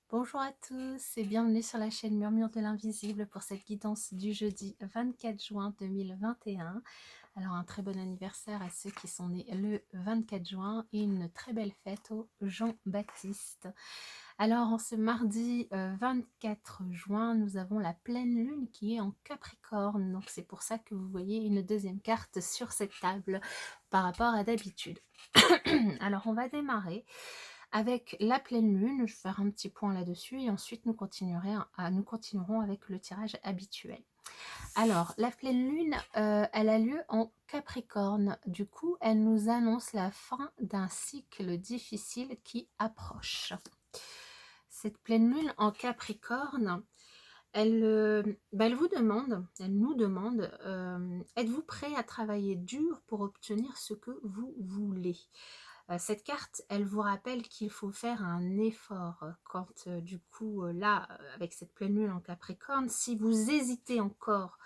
Bonjour à tous et bienvenue sur la chaîne Murmure de l'Invisible pour cette guidance du jeudi 24 juin 2021. Alors un très bon anniversaire à ceux qui sont nés le 24 juin et une très belle fête au Jean-Baptiste. Alors en ce mardi 24 juin, nous avons la pleine lune qui est en Capricorne. Donc c'est pour ça que vous voyez une deuxième carte sur cette table par rapport à d'habitude. Alors on va démarrer avec la pleine lune, je vais faire un petit point là-dessus et ensuite nous continuerons avec le tirage habituel. Alors, la pleine lune, elle a lieu en Capricorne. Du coup, elle nous annonce la fin d'un cycle difficile qui approche. Cette pleine lune en Capricorne, elle vous demande, elle nous demande, êtes-vous prêt à travailler dur pour obtenir ce que vous voulez? Cette carte, elle vous rappelle qu'il faut faire un effort quand du coup là, avec cette pleine lune en Capricorne, si vous hésitez encore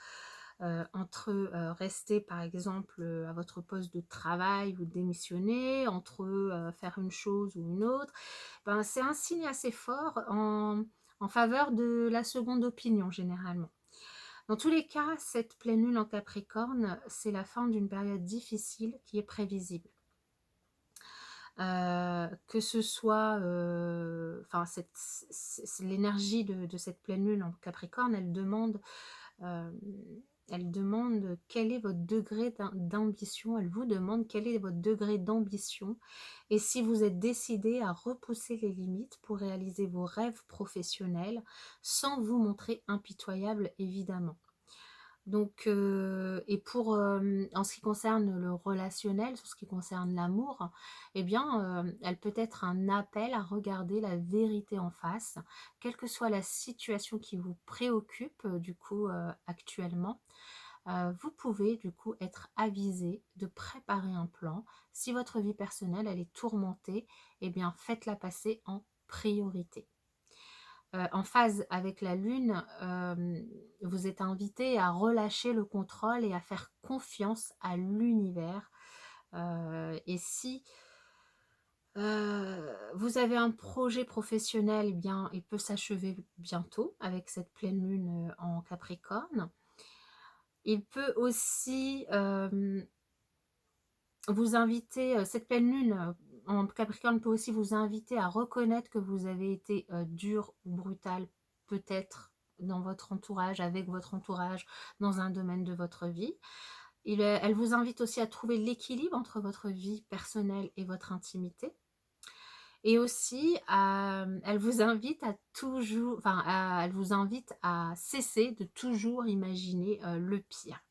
entre rester par exemple à votre poste de travail ou démissionner, entre faire une chose ou une autre, ben, c'est un signe assez fort en faveur de la seconde opinion généralement. Dans tous les cas, cette pleine lune en Capricorne, c'est la fin d'une période difficile qui est prévisible. Que ce soit, enfin, l'énergie de cette pleine lune en Capricorne, euh, elle demande quel est votre degré d'ambition, elle vous demande quel est votre degré d'ambition et si vous êtes décidé à repousser les limites pour réaliser vos rêves professionnels sans vous montrer impitoyable évidemment. Donc, et pour, en ce qui concerne le relationnel, sur ce qui concerne l'amour, eh bien, elle peut être un appel à regarder la vérité en face, quelle que soit la situation qui vous préoccupe, du coup, actuellement. Vous pouvez, du coup, être avisé de préparer un plan. Si votre vie personnelle, elle est tourmentée, eh bien, faites-la passer en priorité. En phase avec la lune, vous êtes invité à relâcher le contrôle et à faire confiance à l'univers. Et si vous avez un projet professionnel, eh bien, il peut s'achever bientôt avec cette pleine lune en Capricorne. Il peut aussi vous inviter, cette pleine lune en Capricorne peut aussi vous inviter à reconnaître que vous avez été dur ou brutal, peut-être dans votre entourage, avec votre entourage, dans un domaine de votre vie. Elle vous invite aussi à trouver l'équilibre entre votre vie personnelle et votre intimité. Et aussi, elle vous invite à toujours, enfin, elle vous invite à cesser de toujours imaginer le pire.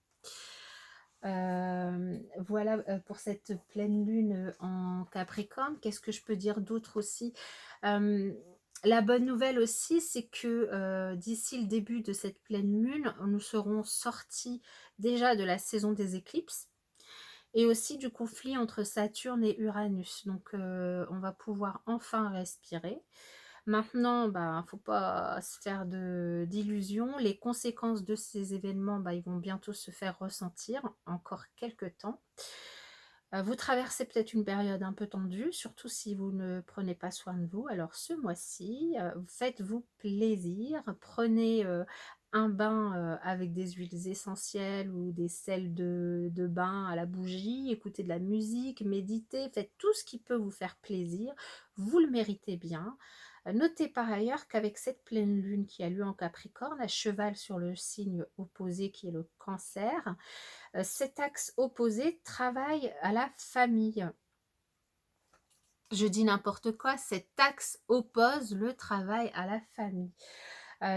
Voilà pour cette pleine lune en Capricorne. Qu'est-ce que je peux dire d'autre aussi? La bonne nouvelle aussi, c'est que d'ici le début de cette pleine lune, nous serons sortis déjà de la saison des éclipses et aussi du conflit entre Saturne et Uranus. Donc on va pouvoir enfin respirer. Maintenant, bah, faut pas se faire d'illusions. Les conséquences de ces événements, bah, ils vont bientôt se faire ressentir, encore quelques temps. Vous traversez peut-être une période un peu tendue, surtout si vous ne prenez pas soin de vous. Alors ce mois-ci, faites-vous plaisir, prenez un bain avec des huiles essentielles ou des sels de bain à la bougie, écoutez de la musique, méditez, faites tout ce qui peut vous faire plaisir. Vous le méritez bien. Notez par ailleurs qu'avec cette pleine lune qui a lieu en Capricorne, à cheval sur le signe opposé qui est le Cancer, cet axe opposé travaille à la famille. Je dis n'importe quoi, cet axe oppose le travail à la famille.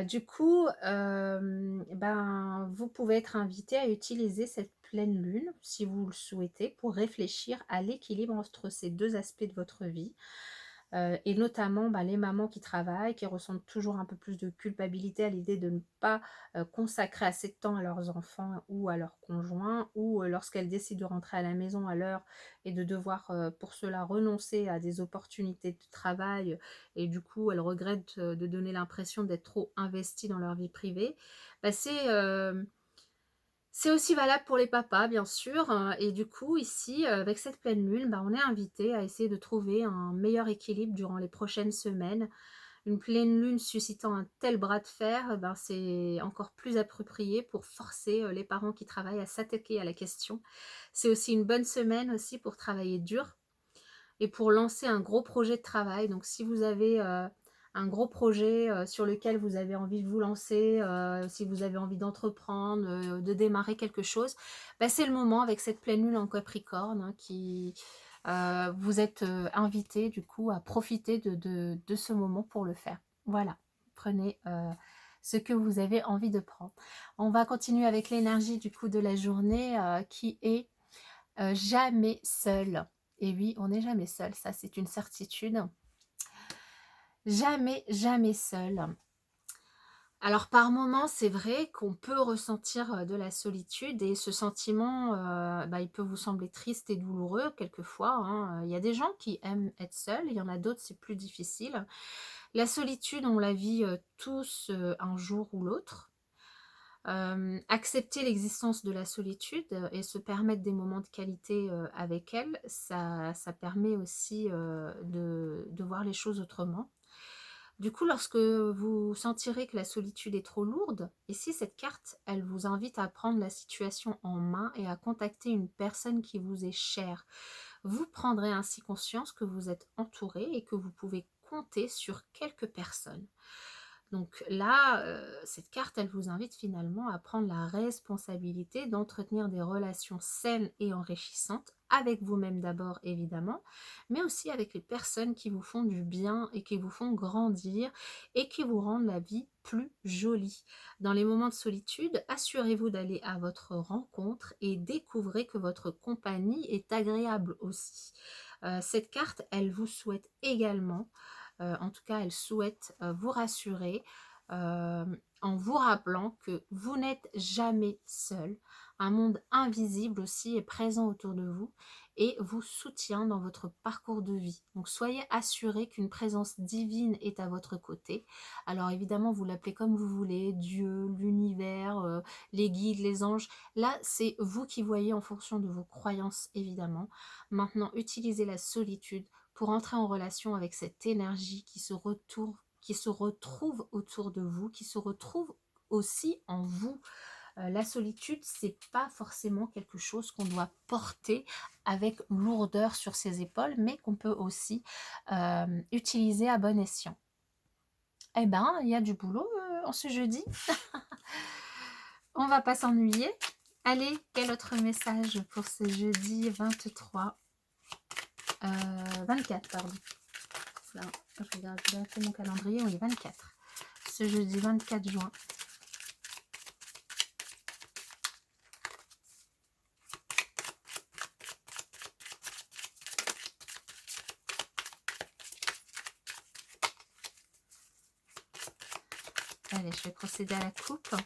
Du coup, ben, vous pouvez être invité à utiliser cette pleine lune, si vous le souhaitez, pour réfléchir à l'équilibre entre ces deux aspects de votre vie. Et notamment bah, les mamans qui travaillent, qui ressentent toujours un peu plus de culpabilité à l'idée de ne pas consacrer assez de temps à leurs enfants ou à leurs conjoints, ou lorsqu'elles décident de rentrer à la maison à l'heure et de devoir pour cela renoncer à des opportunités de travail, et du coup elles regrettent de donner l'impression d'être trop investies dans leur vie privée, bah, c'est aussi valable pour les papas, bien sûr, et du coup, ici, avec cette pleine lune, bah, on est invité à essayer de trouver un meilleur équilibre durant les prochaines semaines Une pleine lune suscitant un tel bras de fer, ben c'est encore plus approprié pour forcer les parents qui travaillent à s'attaquer à la question. C'est aussi une bonne semaine aussi pour travailler dur et pour lancer un gros projet de travail. Donc si vous avez un gros projet sur lequel vous avez envie de vous lancer, si vous avez envie d'entreprendre, de démarrer quelque chose, ben c'est le moment avec cette pleine lune en Capricorne hein, qui vous êtes invité du coup à profiter de ce moment pour le faire. Voilà, prenez ce que vous avez envie de prendre. On va continuer avec l'énergie du coup de la journée qui est jamais seul. Et oui, on n'est jamais seul, ça c'est une certitude. Jamais, jamais seul. Alors par moments, c'est vrai qu'on peut ressentir de la solitude et ce sentiment, il peut vous sembler triste et douloureux quelquefois. Hein. Il y a des gens qui aiment être seuls, il y en a d'autres, c'est plus difficile. La solitude, on la vit tous un jour ou l'autre. Accepter l'existence de la solitude et se permettre des moments de qualité avec elle, ça permet aussi de voir les choses autrement. Du coup, lorsque vous sentirez que la solitude est trop lourde, ici cette carte, elle vous invite à prendre la situation en main et à contacter une personne qui vous est chère. Vous prendrez ainsi conscience que vous êtes entouré et que vous pouvez compter sur quelques personnes. Donc là, cette carte, elle vous invite finalement à prendre la responsabilité d'entretenir des relations saines et enrichissantes avec vous-même d'abord, évidemment, mais aussi avec les personnes qui vous font du bien et qui vous font grandir et qui vous rendent la vie plus jolie. Dans les moments de solitude, assurez-vous d'aller à votre rencontre et découvrez que votre compagnie est agréable aussi. Cette carte, elle vous souhaite également en tout cas, elle souhaite vous rassurer en vous rappelant que vous n'êtes jamais seul. Un monde invisible aussi est présent autour de vous et vous soutient dans votre parcours de vie. Donc soyez assurés qu'une présence divine est à votre côté. Alors évidemment, vous l'appelez comme vous voulez, Dieu, l'univers, les guides, les anges. Là, c'est vous qui voyez en fonction de vos croyances, évidemment. Maintenant, utilisez la solitude pour entrer en relation avec cette énergie qui se retrouve autour de vous, qui se retrouve aussi en vous. La solitude, c'est pas forcément quelque chose qu'on doit porter avec lourdeur sur ses épaules, mais qu'on peut aussi utiliser à bon escient. Eh ben, il y a du boulot en ce jeudi. On va pas s'ennuyer. Allez, quel autre message pour ce jeudi 24, pardon. Là, je regarde bien mon calendrier, oui, 24. Ce jeudi 24 juin. Allez, je vais procéder à la coupe.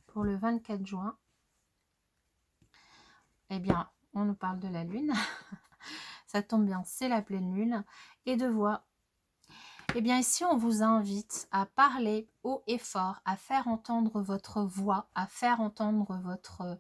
Pour le 24 juin, eh bien, on nous parle de la lune. Ça tombe bien, c'est la pleine lune. Et de voix. Eh bien, ici, on vous invite à parler haut et fort, à faire entendre votre voix, à faire entendre votre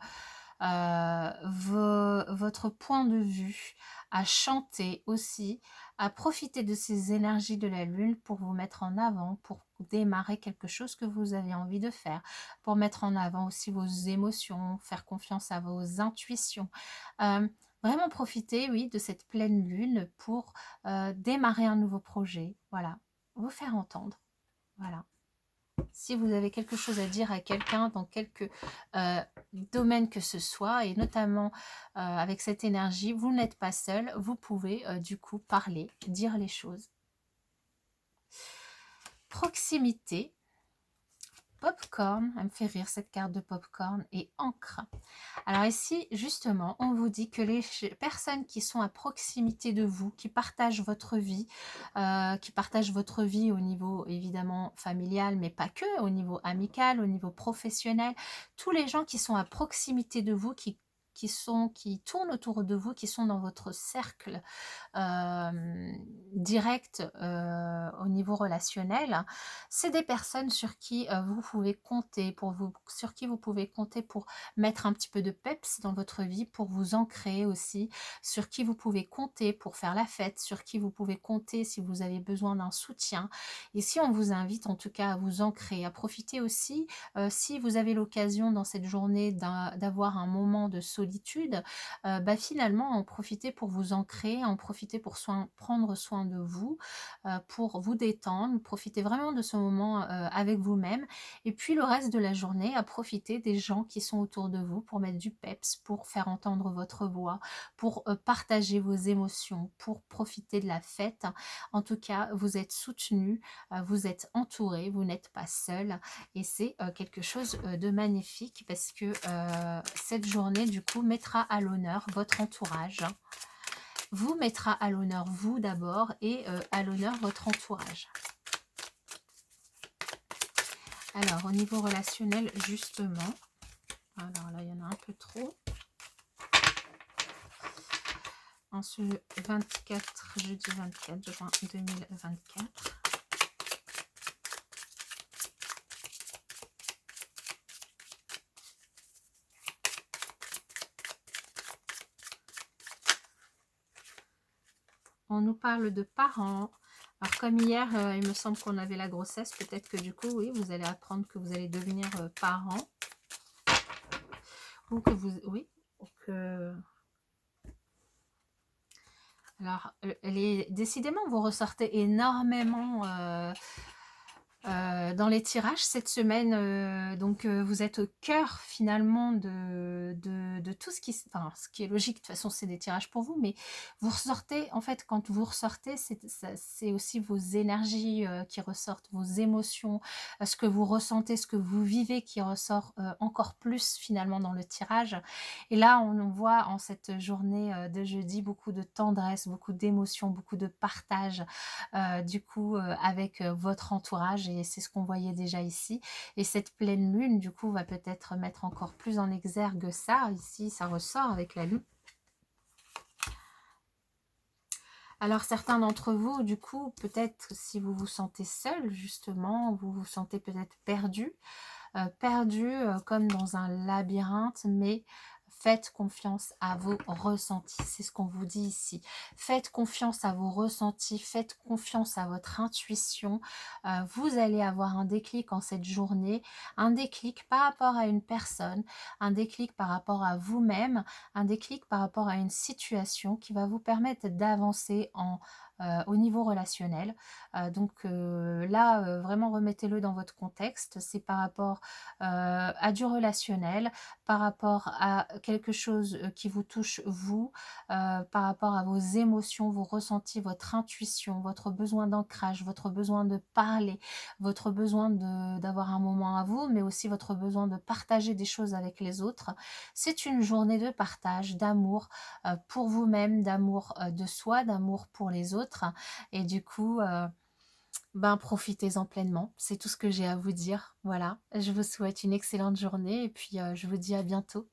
point de vue, à chanter aussi, à profiter de ces énergies de la lune pour vous mettre en avant, pour démarrer quelque chose que vous avez envie de faire, pour mettre en avant aussi vos émotions, faire confiance à vos intuitions. Vraiment profiter, oui, de cette pleine lune pour démarrer un nouveau projet, voilà, vous faire entendre, voilà. Si vous avez quelque chose à dire à quelqu'un dans quelque domaine que ce soit, et notamment avec cette énergie, vous n'êtes pas seul, vous pouvez du coup parler, dire les choses. Proximité. Popcorn, elle me fait rire cette carte de popcorn, et encre. Alors ici, justement, on vous dit que les personnes qui sont à proximité de vous, qui partagent votre vie au niveau évidemment familial, mais pas que, au niveau amical, au niveau professionnel, tous les gens qui sont à proximité de vous, qui qui tournent autour de vous, qui sont dans votre cercle direct au niveau relationnel, c'est des personnes sur qui vous pouvez compter, sur qui vous pouvez compter pour mettre un petit peu de peps dans votre vie, pour vous ancrer aussi, sur qui vous pouvez compter pour faire la fête, sur qui vous pouvez compter si vous avez besoin d'un soutien. Ici, on vous invite en tout cas à vous ancrer, à profiter aussi, si vous avez l'occasion dans cette journée d'avoir un moment de solitude, bah, finalement en profiter pour vous ancrer, en profiter pour prendre soin de vous, pour vous détendre, profiter vraiment de ce moment avec vous-même. Et puis le reste de la journée, à profiter des gens qui sont autour de vous pour mettre du peps, pour faire entendre votre voix, pour partager vos émotions, pour profiter de la fête. En tout cas, vous êtes soutenu, vous êtes entouré, vous n'êtes pas seul. Et c'est quelque chose de magnifique parce que cette journée, du coup, mettra à l'honneur votre entourage, vous mettra à l'honneur vous d'abord et à l'honneur votre entourage. Alors, au niveau relationnel, justement, alors là, il y en a un peu trop. En ce jeudi 24 juin 2024. On nous parle de parents. Alors comme hier, il me semble qu'on avait la grossesse, peut-être que du coup, oui, vous allez apprendre que vous allez devenir parents. Ou que vous... Oui. Que... Alors, décidément, vous ressortez énormément dans les tirages cette semaine, donc vous êtes au cœur finalement de tout ce qui, enfin, ce qui est logique, de toute façon c'est des tirages pour vous, mais vous ressortez, en fait quand vous ressortez, c'est aussi vos énergies qui ressortent, vos émotions, ce que vous ressentez, ce que vous vivez qui ressort encore plus finalement dans le tirage. Et là on voit en cette journée de jeudi beaucoup de tendresse, beaucoup d'émotions, beaucoup de partage du coup avec votre entourage, et c'est ce qu'on voyait déjà ici. Et cette pleine lune du coup va peut-être mettre encore plus en exergue ça. Ici ça ressort avec la lune. Alors certains d'entre vous, du coup, peut-être si vous vous sentez seul, justement, vous vous sentez peut-être perdu comme dans un labyrinthe, mais faites confiance à vos ressentis, c'est ce qu'on vous dit ici. Faites confiance à vos ressentis, faites confiance à votre intuition. Vous allez avoir un déclic en cette journée, un déclic par rapport à une personne, un déclic par rapport à vous-même, un déclic par rapport à une situation qui va vous permettre d'avancer au niveau relationnel. Donc là, vraiment remettez-le dans votre contexte. C'est par rapport à du relationnel, par rapport à quelque chose qui vous touche vous, par rapport à vos émotions, vos ressentis, votre intuition, votre besoin d'ancrage, votre besoin de parler, votre besoin d'avoir un moment à vous, mais aussi votre besoin de partager des choses avec les autres. C'est une journée de partage, d'amour pour vous-même, d'amour de soi, d'amour pour les autres. Et du coup, ben, profitez-en pleinement. C'est tout ce que j'ai à vous dire. Voilà, je vous souhaite une excellente journée et puis je vous dis à bientôt.